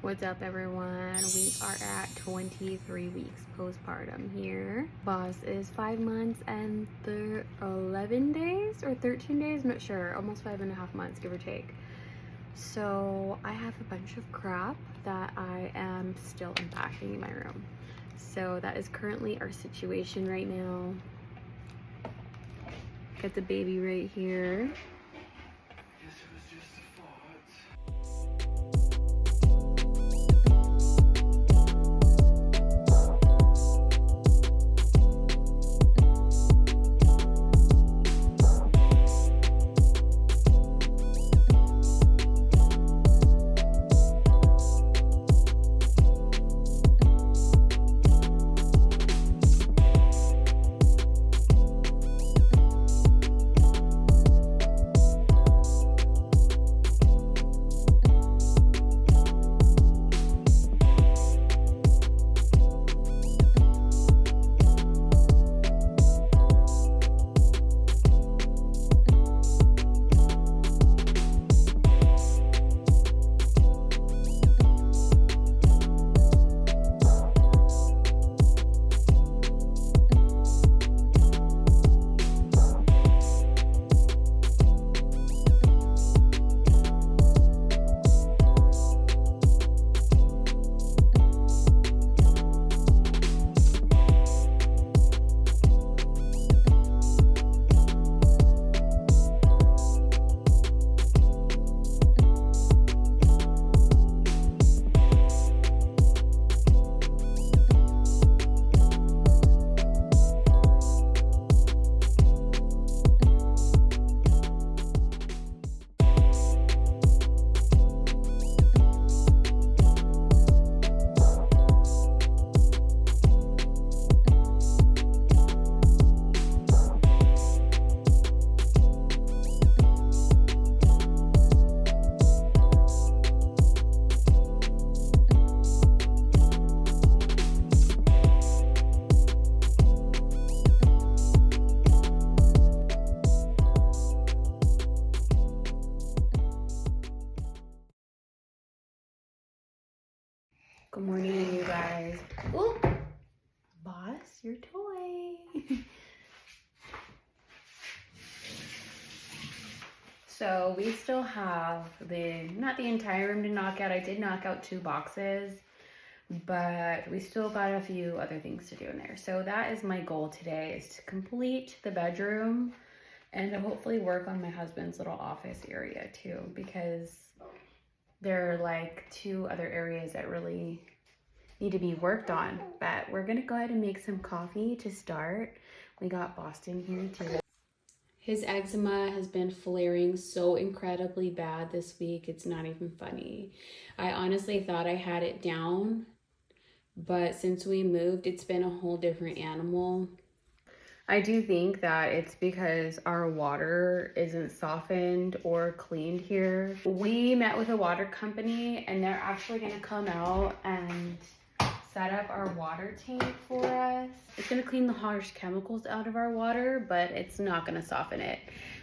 What's up, everyone? We are at 23 weeks postpartum here. Boss is 5 months and 11 days or 13 days, I'm not sure, almost 5.5 months, give or take. So I have a bunch of crap that I am still unpacking in my room. So that is currently our situation right now. Got the baby right here. Good morning, you guys. Ooh, boss, your toy. So we still have not the entire room to knock out. I did knock out 2 boxes, but we still got a few other things to do in there. So that is my goal today, is to complete the bedroom and to hopefully work on my husband's little office area too, because there are like 2 other areas that really need to be worked on. But we're gonna go ahead and make some coffee to start. We got Boston here too. His eczema has been flaring so incredibly bad this week, it's not even funny. I honestly thought I had it down, but since we moved, it's been a whole different animal. I do think that it's because our water isn't softened or cleaned here. We met with a water company and they're actually gonna come out and set up our water tank for us. It's gonna clean the harsh chemicals out of our water, but it's not gonna soften it.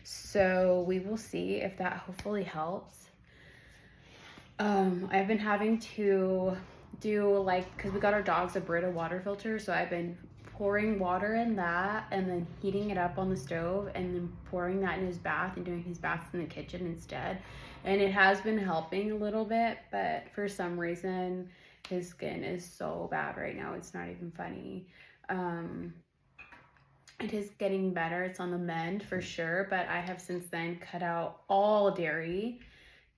So we will see if that hopefully helps. I've been having to do because we got our dogs a Brita water filter, so I've been pouring water in that and then heating it up on the stove and then pouring that in his bath and doing his baths in the kitchen instead. And it has been helping a little bit, but for some reason, his skin is so bad right now. It's not even funny. It is getting better. It's on the mend for sure, but I have since then cut out all dairy,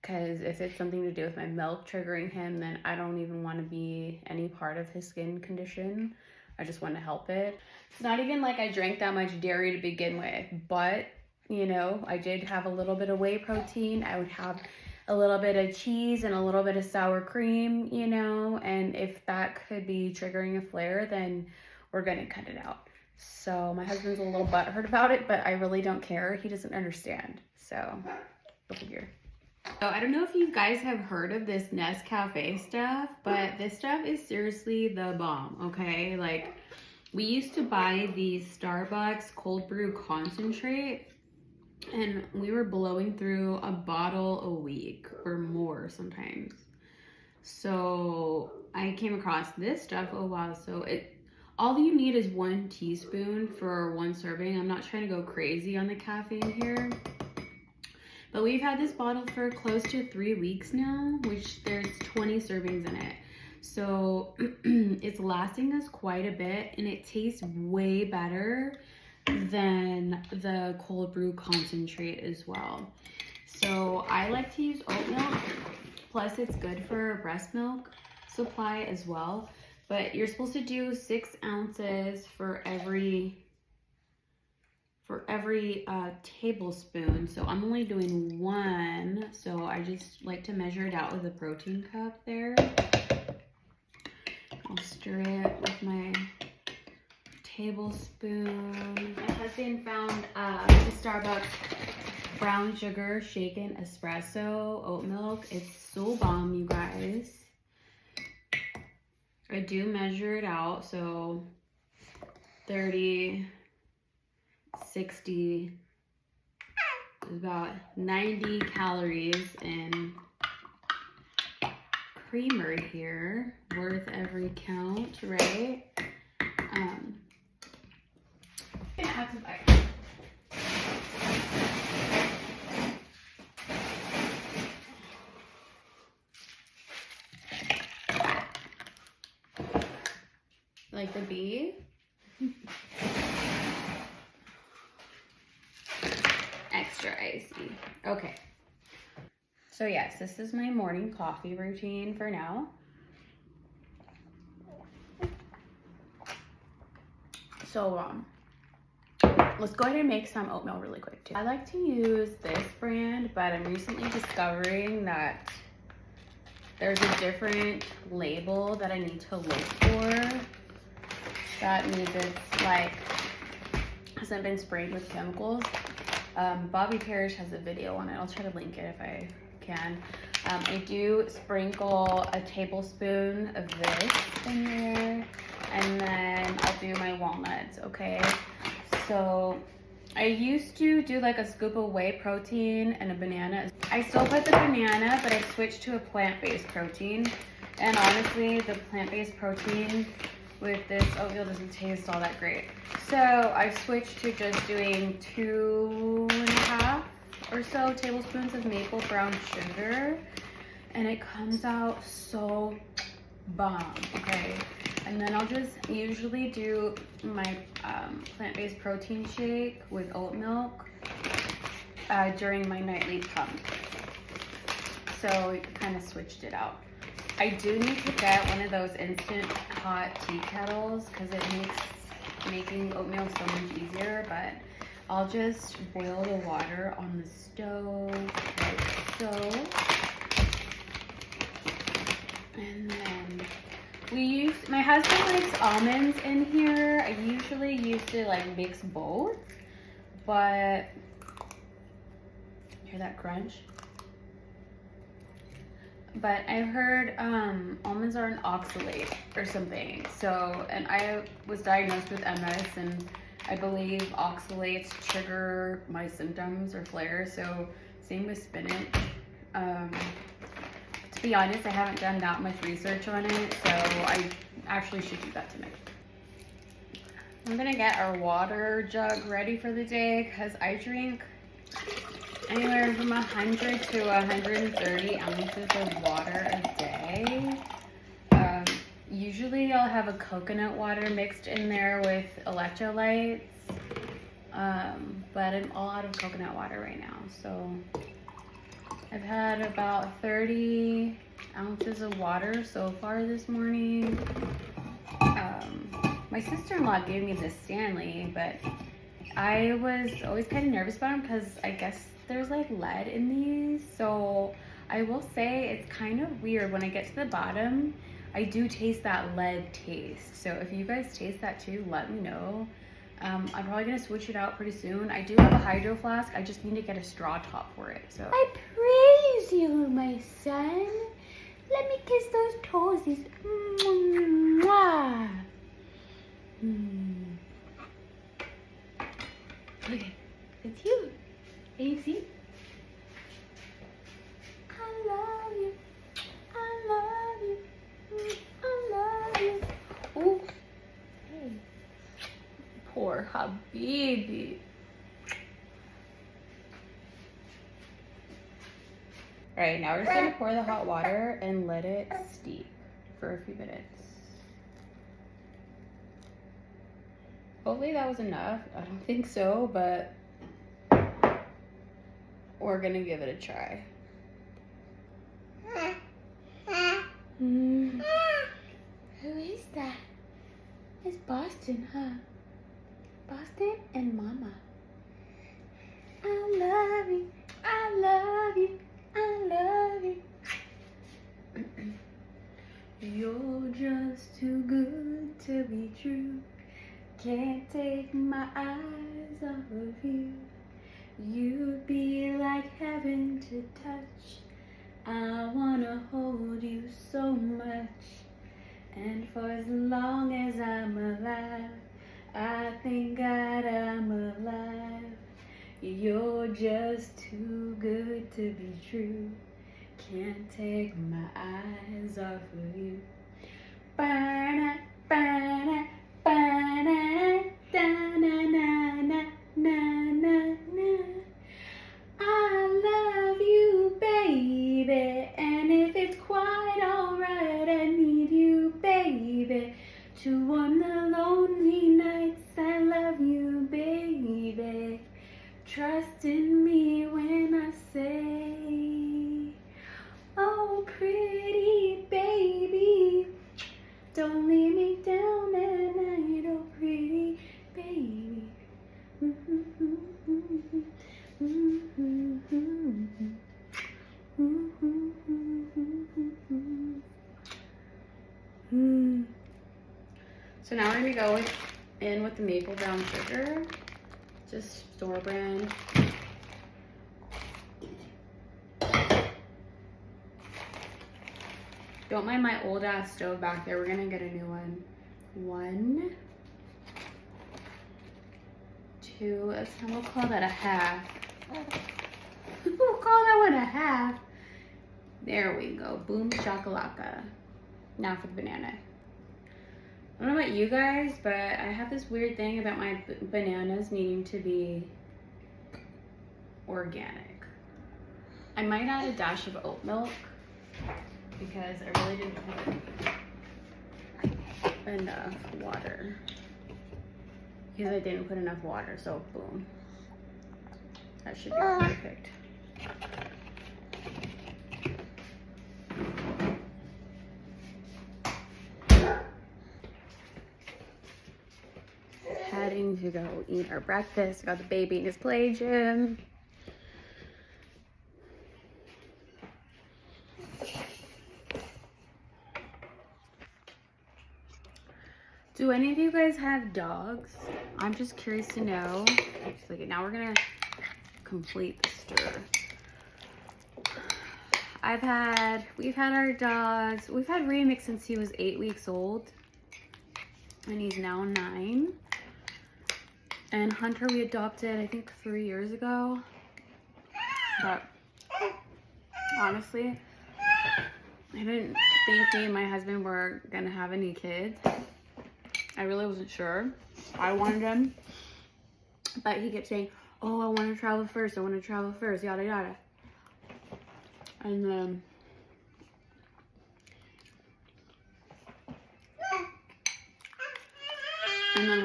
because if it's something to do with my milk triggering him, then I don't even want to be any part of his skin condition. I just want to help it. It's not even like I drank that much dairy to begin with, but you know, I did have a little bit of whey protein. I would have a little bit of cheese and a little bit of sour cream, you know, and if that could be triggering a flare, then we're gonna cut it out. So my husband's a little butthurt about it, but I really don't care. He doesn't understand, so go figure. So I don't know if you guys have heard of this Nescafe stuff, but this stuff is seriously the bomb, okay? Like, we used to buy these Starbucks cold brew concentrate, and we were blowing through a bottle a week or more sometimes. So I came across this stuff. Oh wow. So all you need is 1 teaspoon for 1 serving. I'm not trying to go crazy on the caffeine here. But we've had this bottle for close to 3 weeks now, which there's 20 servings in it. So it's lasting us quite a bit, and it tastes way better than the cold brew concentrate as well. So I like to use oat milk, plus it's good for breast milk supply as well. But you're supposed to do 6 ounces for every tablespoon. So I'm only doing 1. So I just like to measure it out with a protein cup there. I'll stir it with my tablespoon. My husband found the Starbucks brown sugar shaken espresso oat milk. It's so bomb, you guys. I do measure it out, so 30, 60, about 90 calories in creamer here, worth every count, right? I'm gonna add some ice. Like the bee. Extra icy. Okay. So yes, this is my morning coffee routine for now. So let's go ahead and make some oatmeal really quick too. I like to use this brand, but I'm recently discovering that there's a different label that I need to look for. That means it's like hasn't been sprayed with chemicals. Bobby Parrish has a video on it. I'll try to link it if I can. I do sprinkle a tablespoon of this in there, and then I'll do my walnuts, okay? So I used to do like a scoop of whey protein and a banana. I still put the banana, but I've switched to a plant-based protein. And honestly, the plant-based protein with this oatmeal doesn't taste all that great. So I switched to just doing 2.5 or so tablespoons of maple brown sugar, and it comes out so bomb, okay? And then I'll just usually do my plant-based protein shake with oat milk during my nightly pump. So we kind of switched it out. I do need to get one of those instant hot tea kettles because it makes making oatmeal so much easier, but I'll just boil the water on the stove like so. And then my husband likes almonds in here. I usually used to like mix both, but hear that crunch? But I've heard almonds are an oxalate or something. So, and I was diagnosed with MS, and I believe oxalates trigger my symptoms or flares. So same with spinach. To be honest, I haven't done that much research on it, so I actually should do that tonight. I'm gonna get our water jug ready for the day because I drink anywhere from 100 to 130 ounces of water a day. Usually I'll have a coconut water mixed in there with electrolytes, but I'm all out of coconut water right now. So I've had about 30 ounces of water so far this morning. My sister-in-law gave me this Stanley, but I was always kind of nervous about them because I guess there's like lead in these. So I will say it's kind of weird. When I get to the bottom, I do taste that lead taste. So if you guys taste that too, let me know. I'm probably gonna switch it out pretty soon. I do have a hydro flask. I just need to get a straw top for it. So I praise you, my son. Let me kiss those toesies. Mwah. Okay, it's you. Can you see? I love you. I love Poor Habibi. Alright, now we're just gonna pour the hot water and let it steep for a few minutes. Hopefully that was enough. I don't think so, but we're gonna give it a try. Who is that? It's Boston, huh? Boston and Mama. I love you, I love you, I love you. You're just too good to be true. Can't take my eyes off of you. You'd be like heaven to touch. I wanna hold you so much. And for as long as I'm alive, I thank God I'm alive. You're just too good to be true. Can't take my eyes off of you. Ba-na, ba-na, ba-na, da-na-na-na-na-na-na. I love you, baby, and if it's quite alright, I need you, baby, to warm the lonely nights. I love you, baby. Trust in me when I say, oh, pretty baby, don't leave me down at night, oh, pretty baby. So now we're gonna go in with the maple brown sugar, just store brand. Don't mind my old ass stove back there. We're gonna get a new one. 1, 2, and we'll call that a half. We'll call that one a half. There we go. Boom shakalaka. Now for the banana. I don't know about you guys, but I have this weird thing about my bananas needing to be organic. I might add a dash of oat milk because I really didn't put enough water. Because I didn't put enough water, so boom. That should be perfect. Heading to go eat our breakfast. Got the baby in his play gym. Do any of you guys have dogs? I'm just curious to know. Okay, now we're gonna complete the stir. We've had our dogs. We've had Remix since he was 8 weeks old, and he's now 9. And Hunter we adopted, I think, 3 years ago. But honestly, I didn't think me and my husband were gonna have any kids. I really wasn't sure. I wanted him, but he kept saying, oh, I want to travel first, I want to travel first, yada yada. And then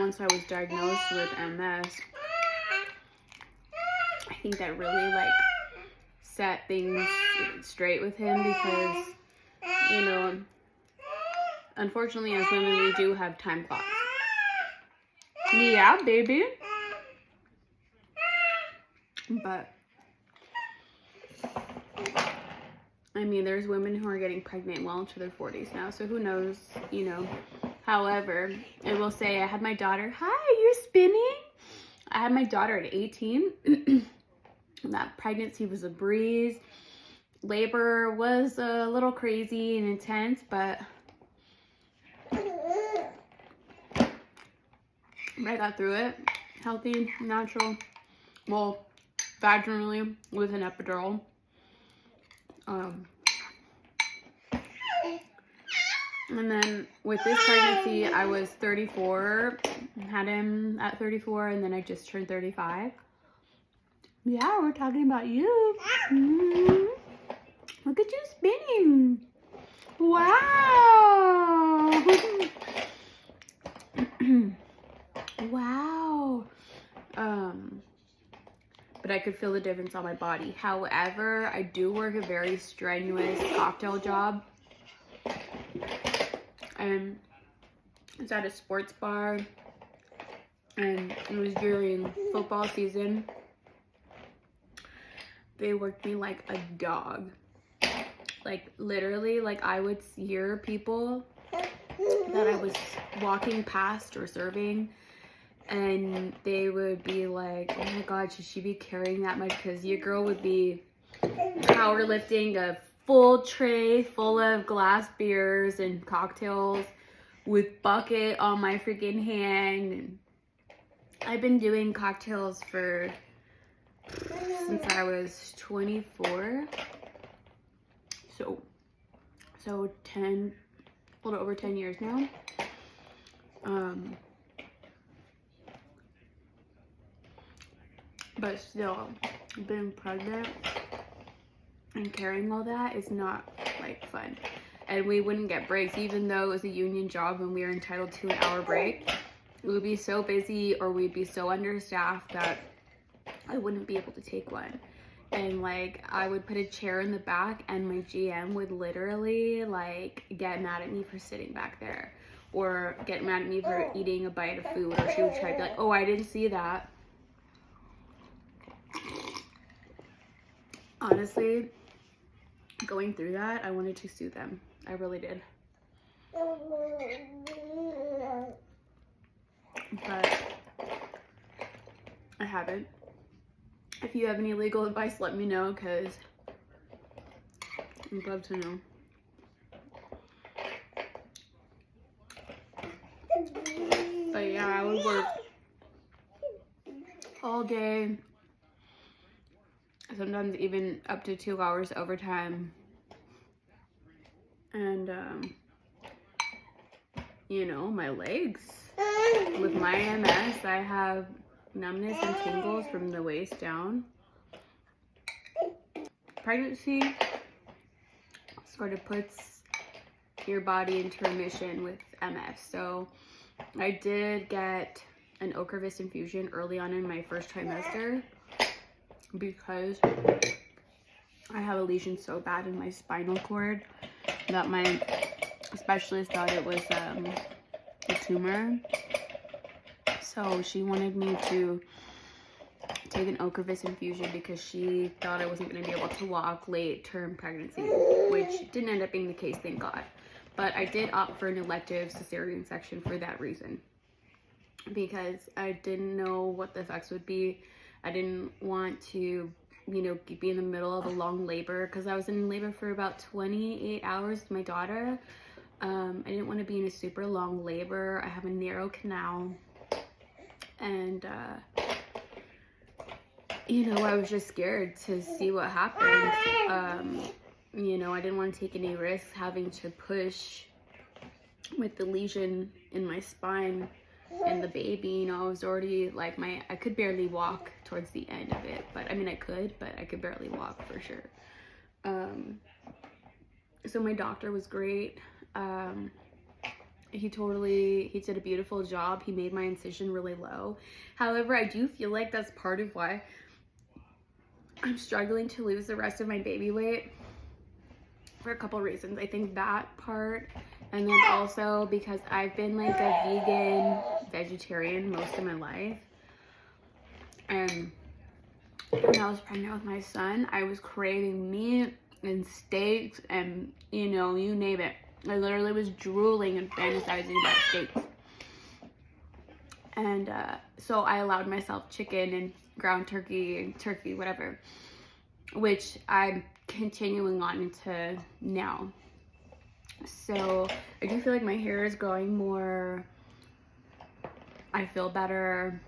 once I was diagnosed with MS, I think that really like set things straight with him because, you know, unfortunately as women we do have time clocks. Yeah, baby. But I mean, there's women who are getting pregnant well into their 40s now, so who knows, you know. However, I will say I had my daughter. Hi, you're spinning? I had my daughter at 18. That pregnancy was a breeze. Labor was a little crazy and intense, but I got through it. Healthy, natural, well, vaginally with an epidural. And then with this pregnancy, I was 34, had him at 34, and then I just turned 35. Yeah, we're talking about you. Mm-hmm. Look at you spinning. Wow. Wow. But I could feel the difference on my body. However, I do work a very strenuous cocktail job. And it's at a sports bar, and it was during football season. They worked me like a dog. Like literally, like I would hear people that I was walking past or serving, and they would be like, oh my god, should she be carrying that much? Because your girl would be powerlifting a full tray full of glass beers and cocktails with bucket on my freaking hand. And I've been doing cocktails since I was 24. So 10, a little over 10 years now. But still, being pregnant and carrying all that is not like fun. And we wouldn't get breaks, even though it was a union job and we were entitled to an hour break. We would be so busy, or we'd be so understaffed that I wouldn't be able to take one. And like I would put a chair in the back, and my GM would literally like get mad at me for sitting back there, or get mad at me for eating a bite of food, or she would try to be like, oh, I didn't see that. Honestly, going through that, I wanted to sue them. I really did. But I haven't. If you have any legal advice, let me know, because I'd love to know. But yeah, I would work all day, sometimes even up to 2 hours overtime. And you know, my legs, with my MS, I have numbness and tingles from the waist down. Pregnancy sort of puts your body into remission with MS. So I did get an Ocrevus infusion early on in my first trimester, because I have a lesion so bad in my spinal cord that my specialist thought it was a tumor. So she wanted me to take an Ocrevus infusion because she thought I wasn't going to be able to walk late term pregnancy, which didn't end up being the case, thank God. But I did opt for an elective cesarean section for that reason, because I didn't know what the effects would be. I didn't want to, you know, be in the middle of a long labor, because I was in labor for about 28 hours with my daughter. I didn't want to be in a super long labor. I have a narrow canal, and you know, I was just scared to see what happened. You know, I didn't want to take any risks having to push with the lesion in my spine and the baby. You know, I was already like, I could barely walk towards the end of it, but I mean, I could barely walk for sure. So my doctor was great. He did a beautiful job. He made my incision really low. However, I do feel like that's part of why I'm struggling to lose the rest of my baby weight, for a couple reasons. I think that part, and then also because I've been like a vegan vegetarian most of my life. And when I was pregnant with my son, I was craving meat and steaks and, you know, you name it. I literally was drooling and fantasizing about steaks. And so I allowed myself chicken and ground turkey and turkey, whatever, which I'm continuing on into now. So I do feel like my hair is growing more. I feel better.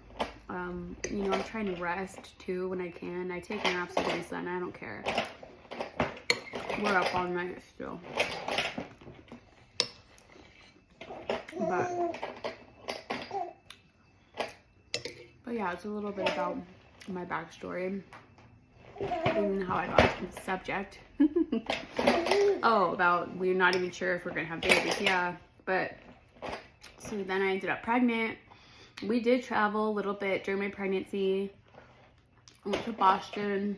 You know, I'm trying to rest too when I can. I take naps with my son. I don't care. We're up all night still. But yeah, it's a little bit about my backstory and how I got into the subject. Oh, about we're not even sure if we're gonna have babies. Yeah, but so then I ended up pregnant. We did travel a little bit during my pregnancy. I went to Boston,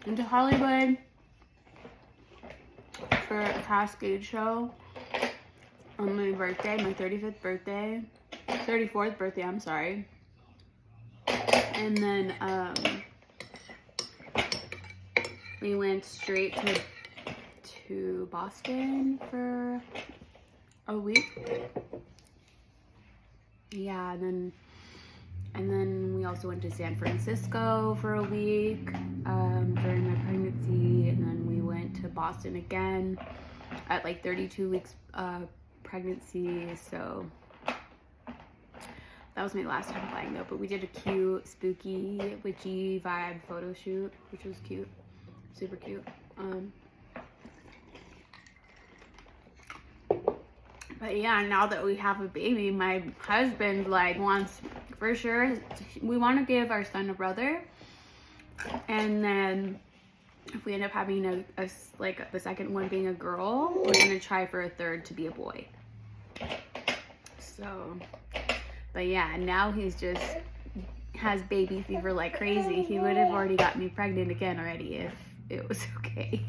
into Hollywood for a Cascade show on my birthday, my 34th birthday, I'm sorry. And then we went straight to Boston for a week. Yeah, and then we also went to San Francisco for a week during my pregnancy, and then we went to Boston again at like 32 weeks pregnancy. So that was my last time flying though, but we did a cute, spooky, witchy vibe photo shoot, which was cute, super cute. But yeah, now that we have a baby, my husband like wants, for sure, we want to give our son a brother, and then if we end up having like the second one being a girl, we're gonna try for a third to be a boy. So, but yeah, now he's just has baby fever like crazy. He would have already got me pregnant again already if it was okay.